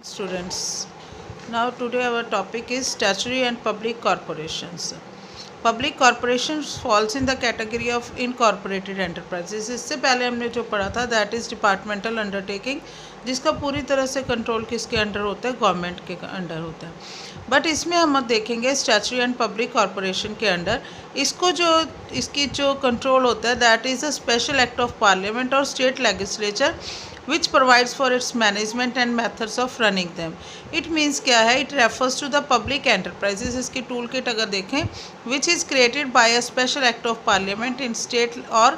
Students, now today our topic is statutory and public corporations. Public corporations falls in the category of incorporated enterprises. इससे पहले हमने जो पढ़ा था that is departmental undertaking, जिसका पूरी तरह से कंट्रोल किसके अंडर होता है, गवर्नमेंट के अंडर होता है। बट इसमें हम देखेंगे स्टैच्यूटरी एंड पब्लिक कॉरपोरेशन के अंडर इसकी जो कंट्रोल होता है that is a special act of parliament और state legislature which provides for its management and methods of running them. It means क्या है, it refers to the public enterprises. इसकी tool kit अगर देखें which is created by a special act of parliament in state or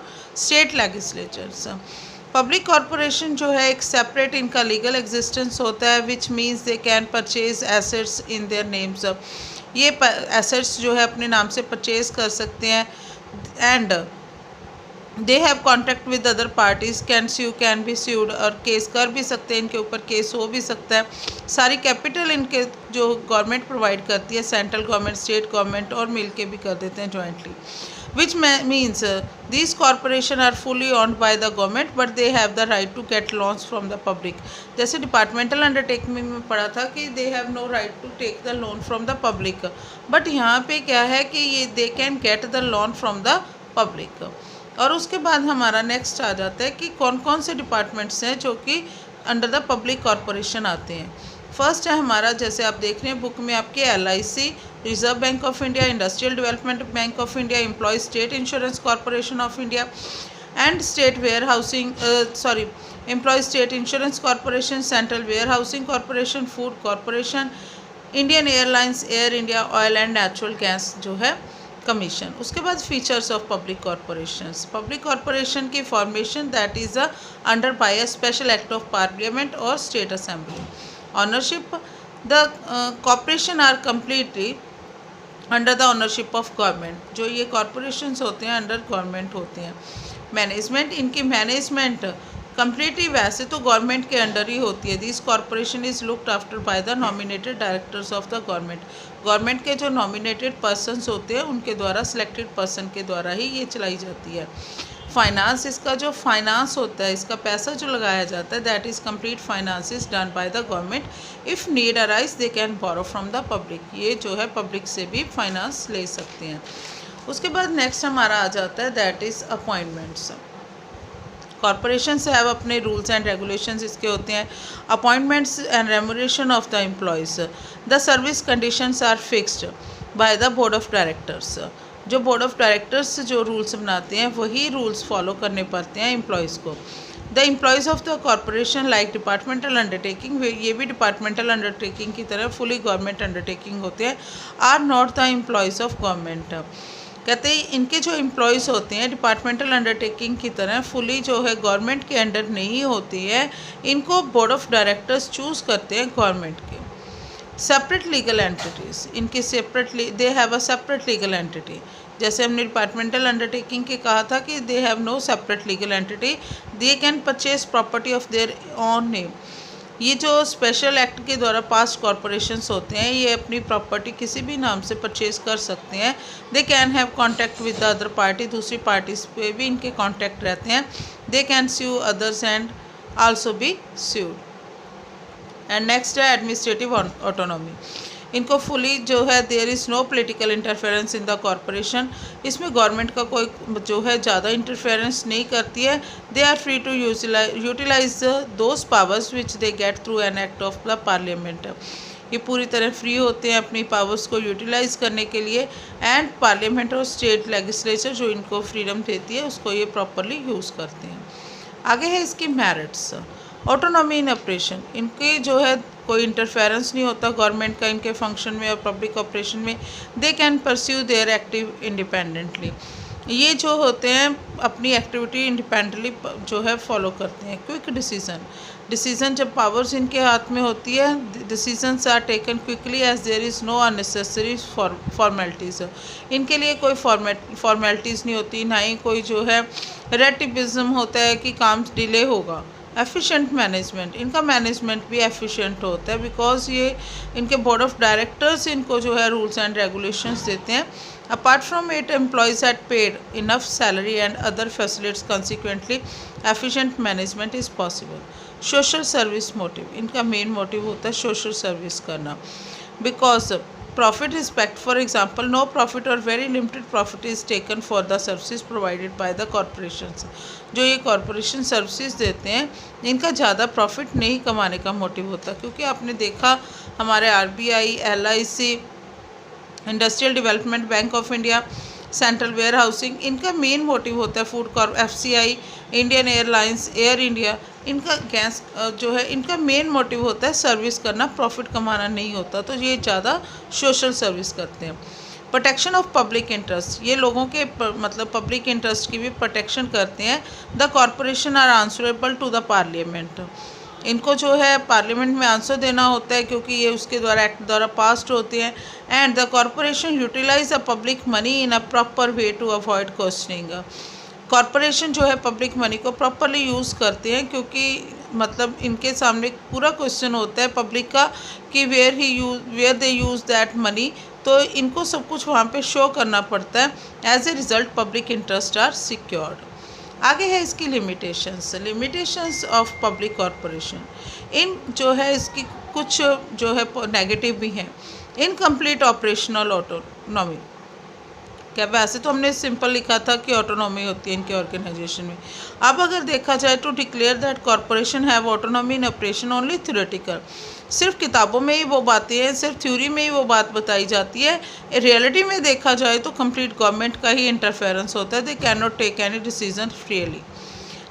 state legislatures. Public corporation जो है एक separate इनका legal existence होता है which means they can purchase assets in their names. ये एसेट्स जो है अपने नाम से परचेज कर सकते हैं and they have contact with other parties, can be sued, और केस कर भी सकते हैं, इनके ऊपर केस हो भी सकता है। सारी कैपिटल इनके जो गवर्नमेंट प्रोवाइड करती है, सेंट्रल गवर्नमेंट, स्टेट गवर्नमेंट, और मिल के भी कर देते हैं jointly, which means these corporation are fully owned by the government but they have the right to get loans from the public. जैसे डिपार्टमेंटल अंडरटेकिंग में पढ़ा था कि they have no right to take the loan from the public, but यहाँ पे क्या है कि ये they can get the loan from the public. और उसके बाद हमारा नेक्स्ट आ जाता है कि कौन कौन से डिपार्टमेंट्स हैं जो कि अंडर द पब्लिक कॉरपोरेशन आते हैं। फर्स्ट है हमारा, जैसे आप देख रहे हैं बुक में आपके LIC, reserve bank of India, industrial development bank of India, employ state insurance corporation of India and state warehousing employ state insurance corporation, central warehousing corporation, food corporation, Indian airlines, air India, oil and natural gas जो है commission. उसके बाद features of public corporations. Public corporation की formation that is under by a special act of parliament और state assembly. Ownership, the corporation are completely under the ownership of government. जो ये corporations होते हैं अंडर गवर्नमेंट होते हैं। Management, इनकी management completely वैसे तो गवर्नमेंट के अंडर ही होती है। This corporation is looked after by the nominated directors of the government. Government के जो नॉमिनेटेड पर्सनस होते हैं उनके द्वारा, सिलेक्टेड पर्सन के द्वारा ही ये चलाई जाती है। फाइनेंस, इसका जो फाइनेंस होता है, इसका पैसा जो लगाया जाता है that is complete finance is done by the government. If need arise they can borrow from the public. ये जो है पब्लिक से भी फाइनेंस ले सकते हैं। उसके बाद नेक्स्ट हमारा आ जाता है दैट इज़ अपॉइंटमेंट्स। कॉरपोरेशन से हैव अपने रूल्स एंड रेगुलेशंस इसके होते हैं। Appointments and remuneration of the employees, the service conditions are fixed by the board of directors. जो बोर्ड ऑफ डायरेक्टर्स जो रूल्स बनाते हैं वही रूल्स फॉलो करने पड़ते हैं एम्प्लॉयज़ को। The employees of the corporation like departmental undertaking, ये भी डिपार्टमेंटल अंडरटेकिंग की तरह फुली गवर्नमेंट अंडरटेकिंग होते हैं, are not the employees of government. कहते हैं इनके जो एम्प्लॉयज़ होते हैं डिपार्टमेंटल अंडरटेकिंग की तरह फुली जो है गवर्नमेंट के अंडर नहीं होती है, इनको बोर्ड ऑफ डायरेक्टर्स चूज़ करते हैं गवर्नमेंट के। सेपरेट लीगल एंटिटीज़, इनकी separately they have a separate legal entity. जैसे हमने डिपार्टमेंटल अंडरटेकिंग के कहा था कि they have no separate legal entity, they can purchase property of their own name. ये जो स्पेशल एक्ट के द्वारा पास कॉरपोरेशंस होते हैं ये अपनी प्रॉपर्टी किसी भी नाम से परचेज कर सकते हैं। They can have contact with the other party, दूसरी पार्टीज पे भी इनके कॉन्टैक्ट रहते हैं। They can sue others and also be sued. And next है एडमिनिस्ट्रेटिव ऑटोनॉमी। इनको फुली जो है there is no political interference in the corporation. इसमें गवर्नमेंट का कोई जो है ज़्यादा इंटरफेरेंस नहीं करती है। They are free to utilise those powers which they get through an act of the parliament. ये पूरी तरह फ्री होते हैं अपनी पावर्स को यूटिलाइज करने के लिए एंड पार्लियामेंट और स्टेट लेजिस्लेचर जो इनको फ्रीडम देती है उसको ये प्रॉपरली यूज़ करते हैं। आगे है इसकी मेरिट्स। ऑटोनॉमी इन ऑपरेशन, इनके जो है कोई इंटरफेरेंस नहीं होता गवर्नमेंट का इनके फंक्शन में और पब्लिक ऑपरेशन में। They can pursue there active independently. ये जो होते हैं अपनी एक्टिविटी इंडिपेंडेंटली जो है फॉलो करते हैं। क्विक डिसीजन जब पावर्स इनके हाथ में होती है, decisions are taken quickly as there is no unnecessary formalities. इनके लिए कोई फॉर्मेलिटीज़ नहीं होती, ना ही कोई जो है रेटिबिज्म होता है कि काम डिले होगा। एफिशिएंट मैनेजमेंट, इनका मैनेजमेंट भी एफिशिएंट होता है बिकॉज ये इनके बोर्ड ऑफ डायरेक्टर्स इनको जो है रूल्स एंड रेगुलेशंस देते हैं। Apart from it employees had paid enough salary and other facilities, consequently efficient management is possible. Social service motive, इनका मेन मोटिव होता है सोशल सर्विस करना। Because profit respect, for example, no profit or very limited profit is taken for the services provided by the corporations। जो ये corporation services देते हैं इनका ज़्यादा प्रॉफिट नहीं कमाने का मोटिव होता, क्योंकि आपने देखा हमारे RBI, LIC, industrial development bank of India, central warehousing, इनका मेन मोटिव होता है food corp, FCI, Indian airlines, air India, इनका गैस जो है इनका मेन मोटिव होता है सर्विस करना, प्रॉफिट कमाना नहीं होता। तो ये ज़्यादा सोशल सर्विस करते हैं। प्रोटेक्शन ऑफ पब्लिक इंटरेस्ट, ये लोगों के मतलब पब्लिक इंटरेस्ट की भी प्रोटेक्शन करते हैं। The corporation are answerable to the parliament, इनको जो है पार्लियामेंट में आंसर देना होता है क्योंकि ये उसके द्वारा एक्ट द्वारा पास्ड होते हैं। And the corporation utilise the public money in a proper way to avoid questioning. Corporation जो है पब्लिक मनी को प्रॉपरली यूज़ करते हैं क्योंकि मतलब इनके सामने पूरा क्वेश्चन होता है पब्लिक का कि where they use that money, तो इनको सब कुछ वहाँ पे शो करना पड़ता है। As a result public interest are secured. आगे है इसकी लिमिटेशंस ऑफ पब्लिक कॉरपोरेशन। इन जो है इसकी कुछ जो है नेगेटिव भी हैं। इनकम्प्लीट ऑपरेशनल ऑटोनॉमी, क्या वैसे तो हमने सिंपल लिखा था कि ऑटोनॉमी होती है इनके ऑर्गेनाइजेशन में। अब अगर देखा जाए तो declare that corporation have autonomy in operation only theoretical, सिर्फ किताबों में ही वो बातें हैं, सिर्फ थ्योरी में ही वो बात बताई जाती है। रियलिटी में देखा जाए तो कंप्लीट गवर्नमेंट का ही इंटरफेरेंस होता है। They can not take any decision freely.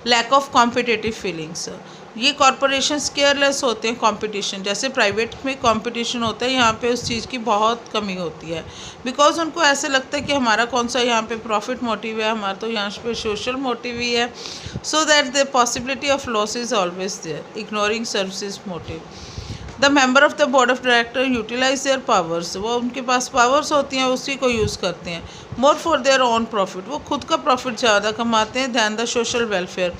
Lack of competitive feelings, ये कॉरपोरेशंस केयरलेस होते हैं कंपटीशन, जैसे प्राइवेट में कंपटीशन होता है यहाँ पे उस चीज़ की बहुत कमी होती है। बिकॉज उनको ऐसे लगता है कि हमारा कौन सा यहाँ पे प्रॉफिट मोटिव है, हमारा तो यहाँ पे सोशल मोटिव ही है। So that the possibility of loss is always there, ignoring services motive. The member of the board of director utilise their powers, वो उनके पास पावर्स होती हैं उसी को यूज़ करते हैं। More for their own profit, वो खुद का प्रॉफिट ज़्यादा कमाते हैं। दैन द सोशल वेलफेयर,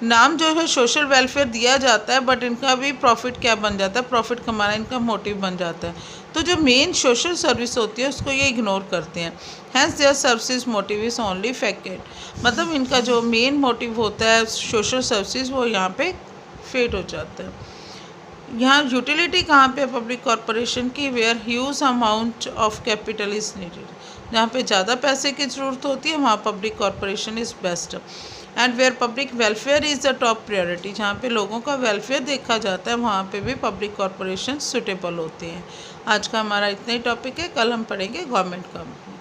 नाम जो है सोशल वेलफेयर दिया जाता है बट इनका भी प्रॉफिट क्या बन जाता है, प्रॉफिट कमाना इनका मोटिव बन जाता है। तो जो मेन सोशल सर्विस होती है उसको ये इग्नोर करते हैं। Hence their services motive is only facade, मतलब इनका जो मेन मोटिव होता है सोशल सर्विसेज वो यहाँ पे फेड हो जाता है। यहाँ यूटिलिटी कहाँ पे पब्लिक कॉरपोरेशन की, where huge amount of capital is needed, जहाँ पे ज़्यादा पैसे की ज़रूरत होती है वहाँ public corporation is best. And where public welfare is the top priority, जहाँ पे लोगों का वेलफेयर देखा जाता है वहाँ पे भी पब्लिक कॉरपोरेशन सुटेबल होते हैं। आज का हमारा इतना ही टॉपिक है, कल हम पढ़ेंगे गवर्नमेंट कंपनी।